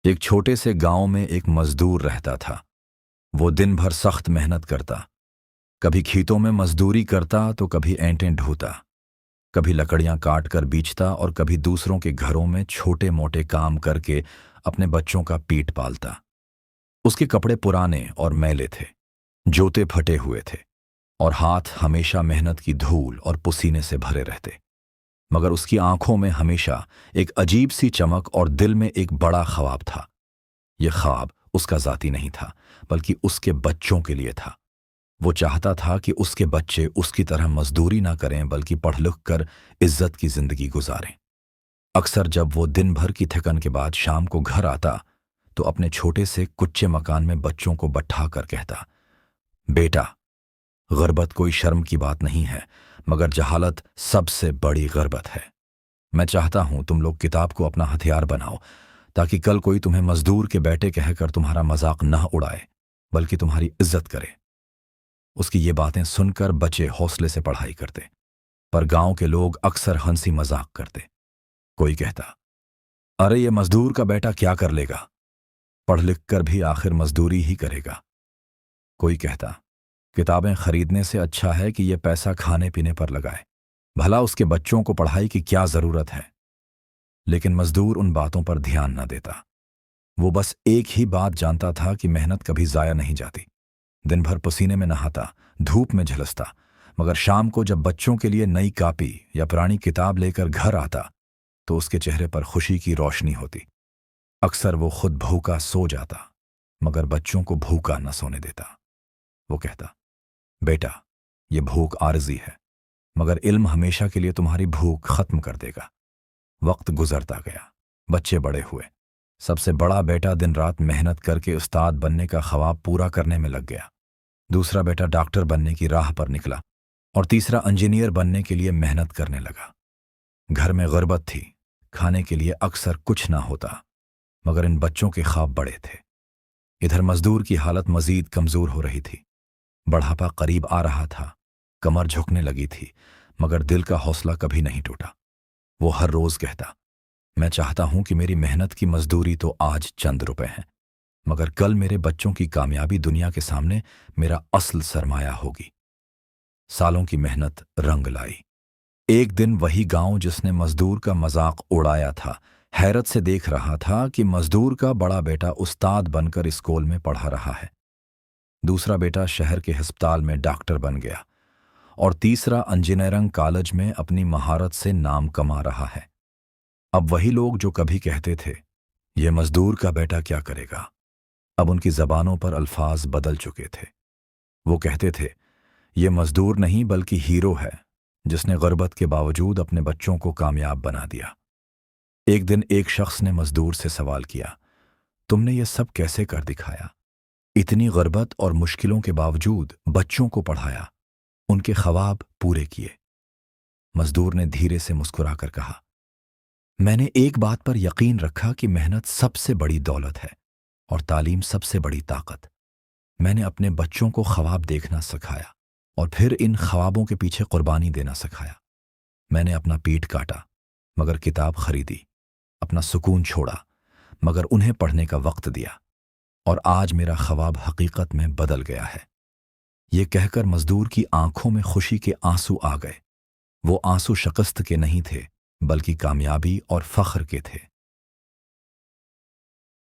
एक छोटे से गांव में एक मजदूर रहता था। वो दिन भर सख्त मेहनत करता, कभी खेतों में मजदूरी करता तो कभी ऐंटें ढोता, कभी लकड़ियां काट कर बेचता और कभी दूसरों के घरों में छोटे मोटे काम करके अपने बच्चों का पेट पालता। उसके कपड़े पुराने और मैले थे, जूते फटे हुए थे और हाथ हमेशा मेहनत की धूल और पसीने से भरे रहते। मगर उसकी आंखों में हमेशा एक अजीब सी चमक और दिल में एक बड़ा ख्वाब था। यह ख्वाब उसका जाती नहीं था, बल्कि उसके बच्चों के लिए था। वो चाहता था कि उसके बच्चे उसकी तरह मजदूरी ना करें, बल्कि पढ़ लिख कर इज्जत की जिंदगी गुजारें। अक्सर जब वो दिन भर की थकन के बाद शाम को घर आता तो अपने छोटे से कुच्चे मकान में बच्चों को बैठा कर कहता, बेटा, गुर्बत कोई शर्म की बात नहीं है, मगर जहालत सबसे बड़ी गुर्बत है। मैं चाहता हूं तुम लोग किताब को अपना हथियार बनाओ, ताकि कल कोई तुम्हें मजदूर के बेटे कहकर तुम्हारा मजाक न उड़ाए, बल्कि तुम्हारी इज्जत करे। उसकी ये बातें सुनकर बच्चे हौसले से पढ़ाई करते, पर गांव के लोग अक्सर हंसी मजाक करते। कोई कहता, अरे ये मजदूर का बेटा क्या कर लेगा, पढ़ लिख कर भी आखिर मजदूरी ही करेगा। कोई कहता, किताबें खरीदने से अच्छा है कि ये पैसा खाने पीने पर लगाए, भला उसके बच्चों को पढ़ाई की क्या जरूरत है। लेकिन मजदूर उन बातों पर ध्यान न देता। वो बस एक ही बात जानता था कि मेहनत कभी जाया नहीं जाती। दिन भर पसीने में नहाता, धूप में झुलसता, मगर शाम को जब बच्चों के लिए नई कॉपी या पुरानी किताब लेकर घर आता तो उसके चेहरे पर खुशी की रोशनी होती। अक्सर वो खुद भूखा सो जाता, मगर बच्चों को भूखा न सोने देता। वो कहता, बेटा, ये भूख आरजी है, मगर इल्म हमेशा के लिए तुम्हारी भूख खत्म कर देगा। वक्त गुजरता गया, बच्चे बड़े हुए। सबसे बड़ा बेटा दिन रात मेहनत करके उस्ताद बनने का ख्वाब पूरा करने में लग गया। दूसरा बेटा डॉक्टर बनने की राह पर निकला और तीसरा इंजीनियर बनने के लिए मेहनत करने लगा। घर में गुर्बत थी, खाने के लिए अक्सर कुछ ना होता, मगर इन बच्चों के ख्वाब बड़े थे। इधर मजदूर की हालत मजीद कमजोर हो रही थी। बढ़ापा करीब आ रहा था, कमर झुकने लगी थी, मगर दिल का हौसला कभी नहीं टूटा। वो हर रोज कहता, मैं चाहता हूं कि मेरी मेहनत की मजदूरी तो आज चंद रुपए हैं, मगर कल मेरे बच्चों की कामयाबी दुनिया के सामने मेरा असल सरमाया होगी। सालों की मेहनत रंग लाई। एक दिन वही गांव जिसने मजदूर का मजाक उड़ाया था, हैरत से देख रहा था कि मजदूर का बड़ा बेटा उस्ताद बनकर स्कूल में पढ़ा रहा है, दूसरा बेटा शहर के अस्पताल में डॉक्टर बन गया और तीसरा इंजीनियरिंग कॉलेज में अपनी महारत से नाम कमा रहा है। अब वही लोग जो कभी कहते थे, ये मजदूर का बेटा क्या करेगा, अब उनकी जबानों पर अल्फाज बदल चुके थे। वो कहते थे, ये मजदूर नहीं बल्कि हीरो है, जिसने गुर्बत के बावजूद अपने बच्चों को कामयाब बना दिया। एक दिन एक शख्स ने मजदूर से सवाल किया, तुमने ये सब कैसे कर दिखाया? इतनी गुर्बत और मुश्किलों के बावजूद बच्चों को पढ़ाया, उनके ख्वाब पूरे किए। मजदूर ने धीरे से मुस्कुराकर कहा, मैंने एक बात पर यकीन रखा कि मेहनत सबसे बड़ी दौलत है और तालीम सबसे बड़ी ताकत। मैंने अपने बच्चों को ख्वाब देखना सिखाया और फिर इन ख्वाबों के पीछे कुर्बानी देना सिखाया। मैंने अपना पीठ काटा मगर किताब खरीदी, अपना सुकून छोड़ा मगर उन्हें पढ़ने का वक्त दिया, और आज मेरा ख्वाब हकीकत में बदल गया है। ये कहकर मजदूर की आंखों में खुशी के आंसू आ गए। वो आंसू शिकस्त के नहीं थे, बल्कि कामयाबी और फख्र के थे।